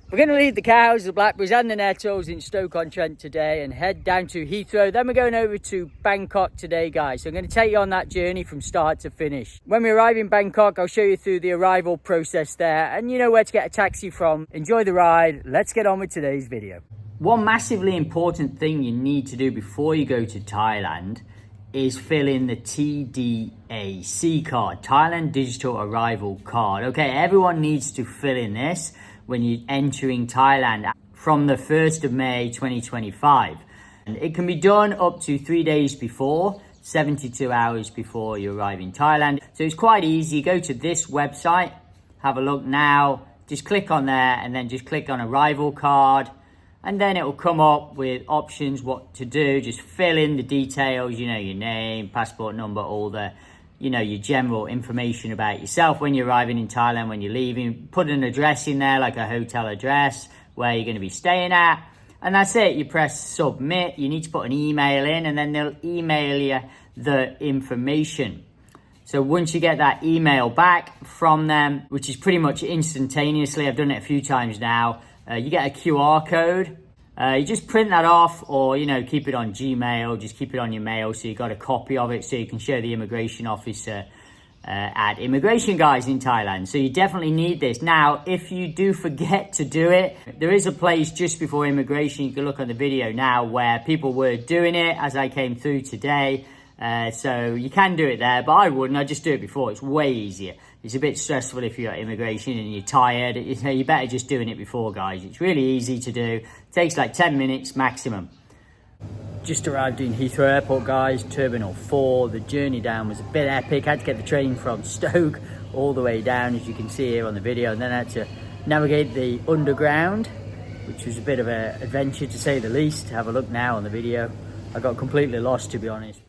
We're going to leave the cows, the blackberries and the nettles in Stoke-on-Trent today and head down to Heathrow. Then we're going over to Bangkok today, guys. So I'm going to take you on that journey from start to finish. When we arrive in Bangkok, I'll show you through the arrival process there and you know where to get a taxi from. Enjoy the ride. Let's get on with today's video. One massively important thing you need to do before you go to Thailand is fill in the TDAC card, Thailand Digital Arrival Card. Okay, everyone needs to fill in this when you're entering Thailand from the 1st of May 2025. And it can be done up to 3 days before, 72 hours before you arrive in Thailand. So it's quite easy. Go to this website, have a look now, just click on there and then just click on Arrival Card. And then it will come up with options what to do. Just fill in the details, you know, your name, passport number, all the, you know, your general information about yourself when you're arriving in Thailand, when you're leaving. Put an address in there, like a hotel address, where you're going to be staying at. And that's it. You press submit. You need to put an email in and then they'll email you the information. So once you get that email back from them, which is pretty much instantaneously, I've done it a few times now, you get a QR code. You just print that off or, you know, keep it on Gmail, just keep it on your mail so you got a copy of it so you can show the immigration officer at immigration guys in Thailand. So you definitely need this. Now, if you do forget to do it, there is a place just before immigration, you can look on the video now, where people were doing it as I came through today. So you can do it there, but I wouldn't. I'd just do it before. It's way easier. It's a bit stressful if you're at immigration and you're tired. You're better just doing it before, guys. It's really easy to do. It takes like 10 minutes maximum. Just arrived in Heathrow Airport, guys. Terminal 4. The journey down was a bit epic. I had to get the train from Stoke all the way down, as you can see here on the video. And then I had to navigate the underground, which was a bit of an adventure to say the least. Have a look now on the video. I got completely lost, to be honest.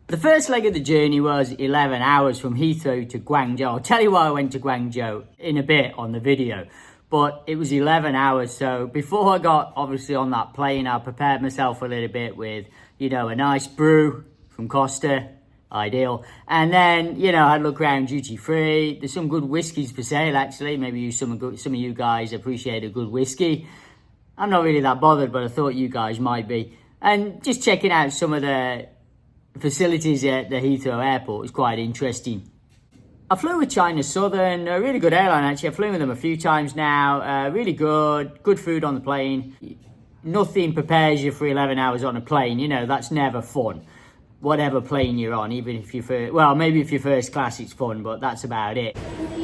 The first leg of the journey was 11 hours from Heathrow to Guangzhou. I'll tell you why I went to Guangzhou in a bit on the video. But it was 11 hours. So before I got obviously on that plane, I prepared myself a little bit with, you know, a nice brew from Costa. Ideal. And then, you know, I'd look around duty free. There's some good whiskies for sale, actually. Maybe some of you guys appreciate a good whiskey. I'm not really that bothered, but I thought you guys might be. And just checking out some of the facilities at the Heathrow Airport is quite interesting. I flew with China Southern, a really good airline actually. I've flown with them a few times now. Really good food on the plane. Nothing prepares you for 11 hours on a plane, you know, that's never fun. Whatever plane you're on, even if you're first, well, maybe if you're first class it's fun, but that's about it.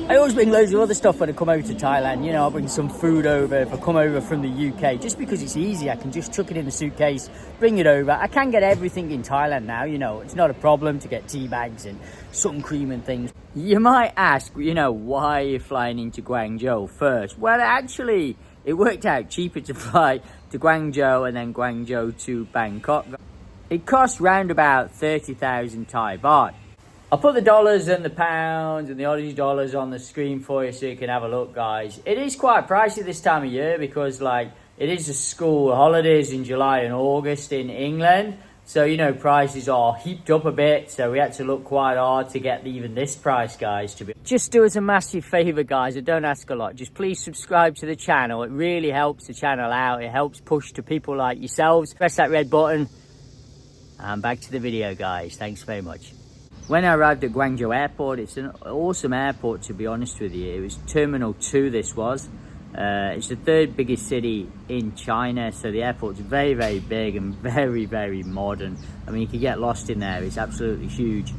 I always bring loads of other stuff when I come over to Thailand. You know, I'll bring some food over if I come over from the UK, just because it's easy. I can just chuck it in the suitcase, bring it over. I can get everything in Thailand now, you know, it's not a problem to get tea bags and sun cream and things. You might ask, you know, why are you flying into Guangzhou first? Well, actually, it worked out cheaper to fly to Guangzhou and then Guangzhou to Bangkok. It costs round about 30,000 Thai baht. I'll put the dollars and the pounds and the Aussie dollars on the screen for you so you can have a look, guys. It is quite pricey this time of year because, like, it is the school holidays in July and August in England. So, you know, prices are heaped up a bit. So we had to look quite hard to get even this price, guys. Just do us a massive favour, guys. I don't ask a lot. Just please subscribe to the channel. It really helps the channel out. It helps push to people like yourselves. Press that red button. And back to the video, guys. Thanks very much. When I arrived at Guangzhou Airport, it's an awesome airport, to be honest with you. It was Terminal 2, this was. It's the third biggest city in China, so the airport's very, very big and very, very modern. I mean, you could get lost in there. It's absolutely huge.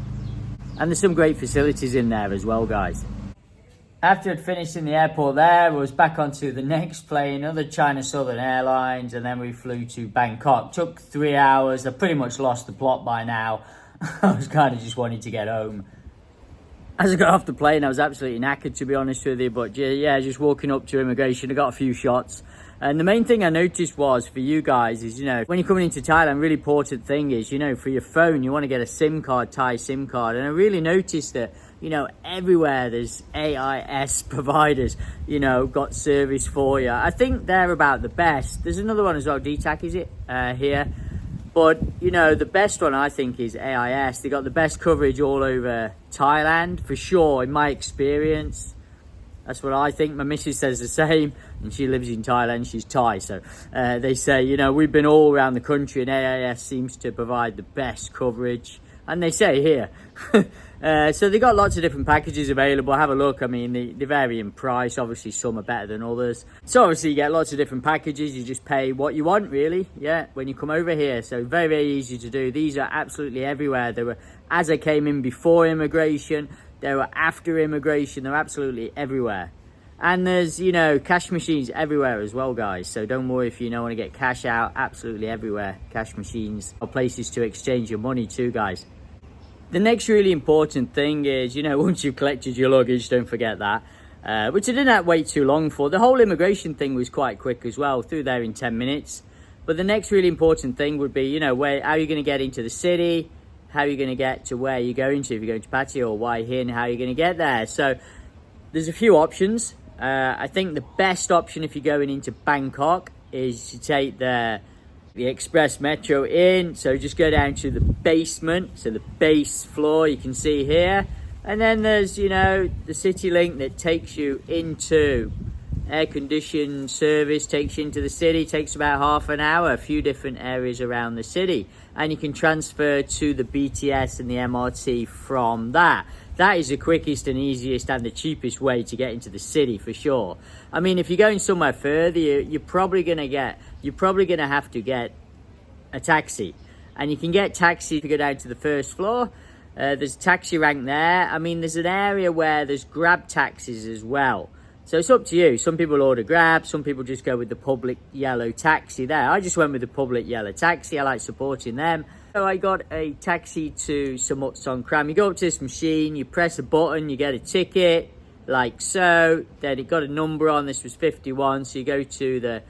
And there's some great facilities in there as well, guys. After I'd finished in the airport there, I was back onto the next plane, other China Southern Airlines, and then we flew to Bangkok. Took 3 hours. I pretty much lost the plot by now. I was kind of just wanting to get home. As I got off the plane, I was absolutely knackered, to be honest with you. But yeah, just walking up to immigration, I got a few shots. And the main thing I noticed was, for you guys, is, you know, when you're coming into Thailand, really important thing is, you know, for your phone, you want to get a SIM card, Thai SIM card. And I really noticed that, you know, everywhere there's AIS providers, you know, got service for you. I think they're about the best. There's another one as well, TDAC, is it, here? But, you know, the best one, I think, is AIS. They got the best coverage all over Thailand, for sure, in my experience. That's what I think. My missus says the same, and she lives in Thailand. She's Thai, so they say, you know, we've been all around the country, and AIS seems to provide the best coverage. And they say here. So they got lots of different packages available. Have a look. I mean, they vary in price. Obviously, some are better than others. So obviously, you get lots of different packages. You just pay what you want, really. Yeah, when you come over here. So very, very easy to do. These are absolutely everywhere. They were, as I came in before immigration, they were after immigration. They're absolutely everywhere. And there's, you know, cash machines everywhere as well, guys. So don't worry if you don't want to get cash out. Absolutely everywhere. Cash machines or places to exchange your money too, guys. The next really important thing is, you know, once you've collected your luggage, don't forget that. Which I didn't have to wait too long for. The whole immigration thing was quite quick as well. Through there in 10 minutes. But the next really important thing would be, you know, how are you going to get into the city? How are you going to get to where you're going to? If you're going to Pattaya or Hua Hin, how are you going to get there? So there's a few options. I think the best option if you're going into Bangkok is to take the express metro in. So just go down to the basement, so the base floor you can see here. And then there's, you know, the city link that takes you into air-conditioned service, takes you into the city, takes about half an hour, a few different areas around the city. And you can transfer to the BTS and the MRT from that. That is the quickest and easiest and the cheapest way to get into the city for sure. I mean, if you're going somewhere further, you're probably gonna have to get a taxi, and you can get taxi to go down to the first floor. There's a taxi rank there. I mean, there's an area where there's grab taxis as well. So it's up to you. Some people order Grab, some people just go with the public yellow taxi there. I just went with the public yellow taxi. I like supporting them. So I got a taxi to Samut Songkhram. You go up to this machine, you press a button, you get a ticket, like so. Then it got a number on, this was 51. So you go to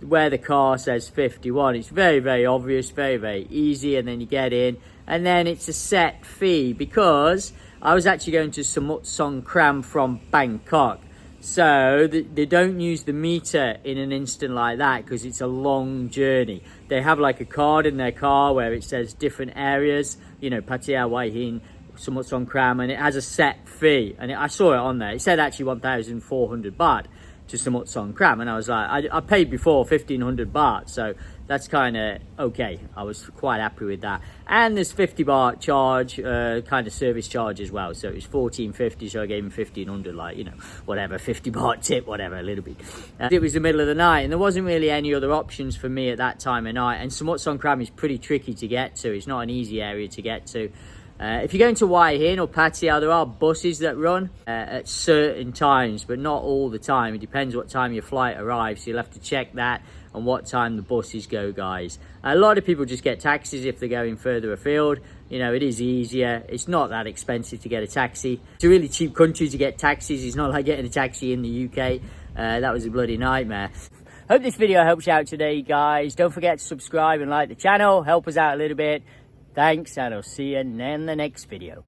where the car says 51. It's very, very obvious, very, very easy. And then you get in. And then it's a set fee because I was actually going to Samut Songkhram from Bangkok. So they don't use the meter in an instant like that because it's a long journey. They have like a card in their car where it says different areas, you know, Pattaya, Hua Hin, Samut Songkhram, and it has a set fee. And I saw it on there. It said actually 1,400 baht to Samut Songkhram, and I was like, I paid before 1,500 baht, so that's kind of okay. I was quite happy with that. And there's 50 baht charge, kind of service charge as well. So it was 1450, so I gave him 1,500, like, you know, whatever, 50 baht tip, whatever, a little bit. It was the middle of the night, and there wasn't really any other options for me at that time of night. And Samut Songkhram is pretty tricky to get to. It's not an easy area to get to. If you're going to Hua Hin or Pattaya, there are buses that run at certain times, but not all the time. It depends what time your flight arrives, so you'll have to check that and what time the buses go, guys. A lot of people just get taxis if they're going further afield. You know, it is easier. It's not that expensive to get a taxi. It's a really cheap country to get taxis. It's not like getting a taxi in the UK. That was a bloody nightmare. Hope this video helps you out today, guys. Don't forget to subscribe and like the channel. Help us out a little bit. Thanks, and I'll see you in the next video.